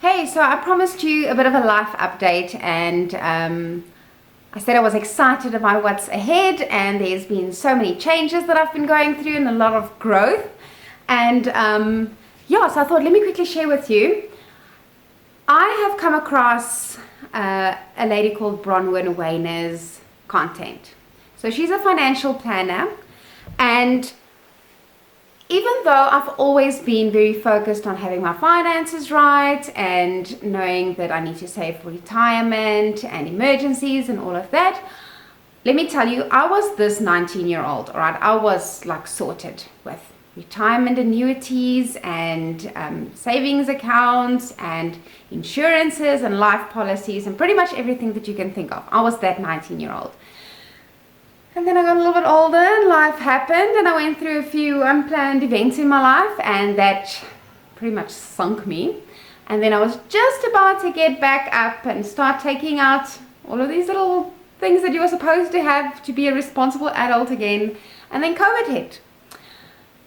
Hey, so I promised you a bit of a life update, and I said I was excited about what's ahead, and there's been so many changes that I've been going through and a lot of growth. And yeah, so I thought let me quickly share with you. I have come across a lady called Bronwyn Wayner's content. So she's a financial planner, and even though I've always been very focused on having my finances right and knowing that I need to save for retirement and emergencies and all of that, let me tell you, I was this 19-year-old, all right? I was like sorted with retirement annuities and savings accounts and insurances and life policies and pretty much everything that you can think of. I was that 19-year-old. And then I got a little bit older and life happened and I went through a few unplanned events in my life, and that pretty much sunk me. And then I was just about to get back up and start taking out all of these little things that you were supposed to have to be a responsible adult again. And then COVID hit.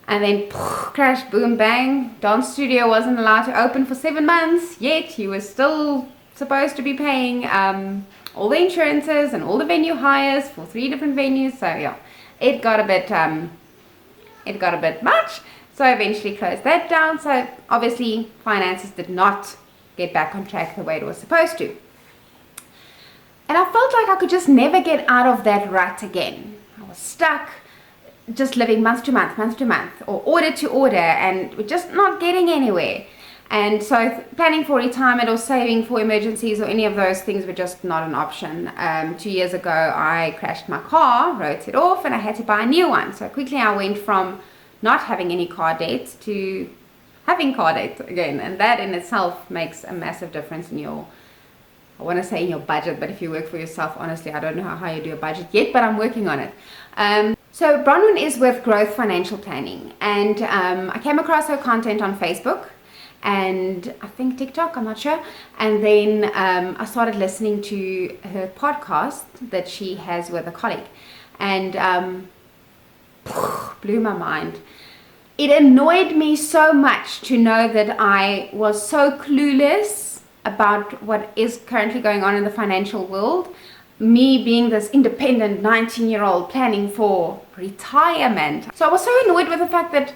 And then crash, boom, bang. Dance studio wasn't allowed to open for 7 months, yet you were still supposed to be paying all the insurances and all the venue hires for 3 different venues. So yeah, it got a bit much. So I eventually closed that down. So obviously finances did not get back on track the way it was supposed to. And I felt like I could just never get out of that rut again. I was stuck just living month to month, or order to order, and we're just not getting anywhere. And so planning for retirement or saving for emergencies or any of those things were just not an option. 2 years ago, I crashed my car, wrote it off, and I had to buy a new one. So quickly I went from not having any car debts to having car debts again. And that in itself makes a massive difference in your, I want to say in your budget, but if you work for yourself, honestly, I don't know how you do a budget yet, but I'm working on it. So Bronwyn is with Growth Financial Planning, and I came across her content on Facebook and I think TikTok, I'm not sure. And then I started listening to her podcast that she has with a colleague, and blew my mind. It annoyed me so much to know that I was so clueless about what is currently going on in the financial world. Me being this independent 19-year-old planning for retirement. So I was so annoyed with the fact that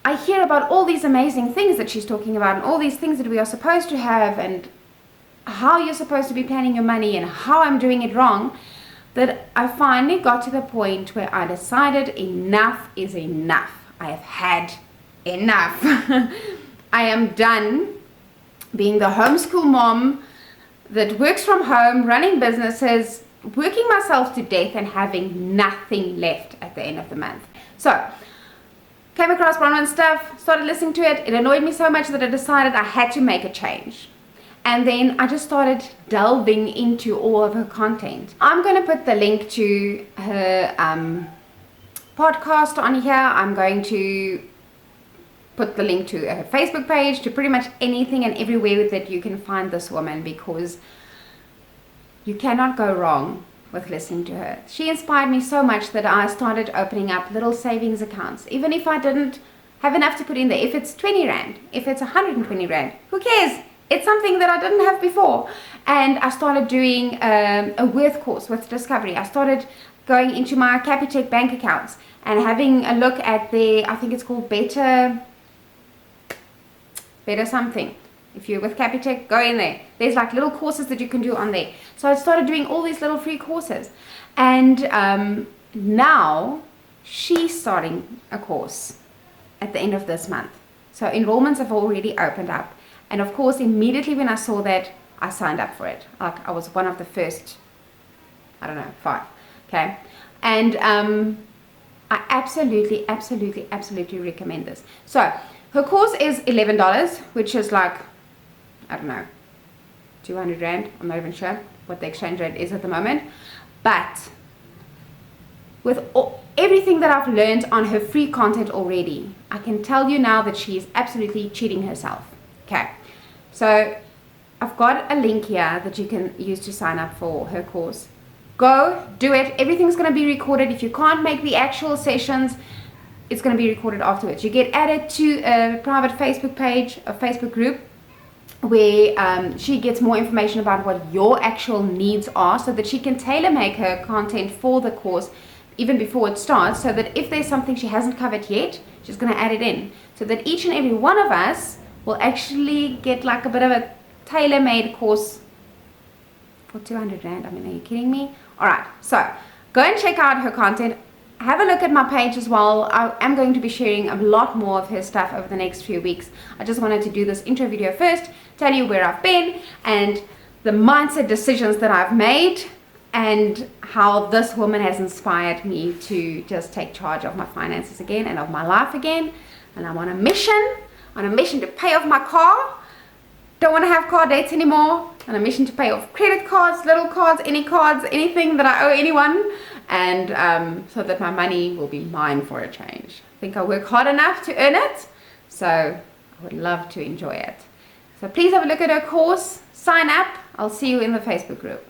I hear about all these amazing things that she's talking about and all these things that we are supposed to have and how you're supposed to be planning your money and how I'm doing it wrong, that I finally got to the point where I decided enough is enough. I have had enough. I am done being the homeschool mom that works from home, running businesses, working myself to death and having nothing left at the end of the month. So came across Bronwyn's stuff, started listening to it. It annoyed me so much that I decided I had to make a change. And then I just started delving into all of her content. I'm going to put the link to her podcast on here. I'm going to put the link to her Facebook page, to pretty much anything and everywhere that you can find this woman, because you cannot go wrong with listening to her. She inspired me so much that I started opening up little savings accounts. Even if I didn't have enough to put in there, if it's 20 Rand, if it's 120 Rand, who cares? It's something that I didn't have before. And I started doing a Worth course with Discovery. I started going into my Capitec bank accounts and having a look at their, I think it's called Better something. If you're with Capitec, go in there. There's like little courses that you can do on there. So I started doing all these little free courses. And now she's starting a course at the end of this month. So enrollments have already opened up. And of course, immediately when I saw that, I signed up for it. Like I was one of the first, 5. Okay. And I absolutely recommend this. So her course is $11, which is like, 200 Rand. I'm not even sure what the exchange rate is at the moment. But with everything that I've learned on her free content already, I can tell you now that she is absolutely cheating herself. Okay. So I've got a link here that you can use to sign up for her course. Go do it. Everything's going to be recorded. If you can't make the actual sessions, it's going to be recorded afterwards. You get added to a private Facebook page, a Facebook group, where she gets more information about what your actual needs are, so that she can tailor make her content for the course even before it starts, so that if there's something she hasn't covered yet, she's going to add it in, so that each and every one of us will actually get like a bit of a tailor-made course for 200 Rand. I mean, are you kidding me? Alright, so go and check out her content. Have a look at my page as well. I am going to be sharing a lot more of her stuff over the next few weeks. I just wanted to do this intro video first, tell you where I've been and the mindset decisions that I've made, and how this woman has inspired me to just take charge of my finances again and of my life again. And I'm on a mission to pay off my car. Don't want to have car dates anymore. On a mission to pay off credit cards, little cards, anything that I owe anyone, and so that my money will be mine for a change. I think I work hard enough to earn it, so I would love to enjoy it. So please have a look at her course, sign up. I'll see you in the Facebook group.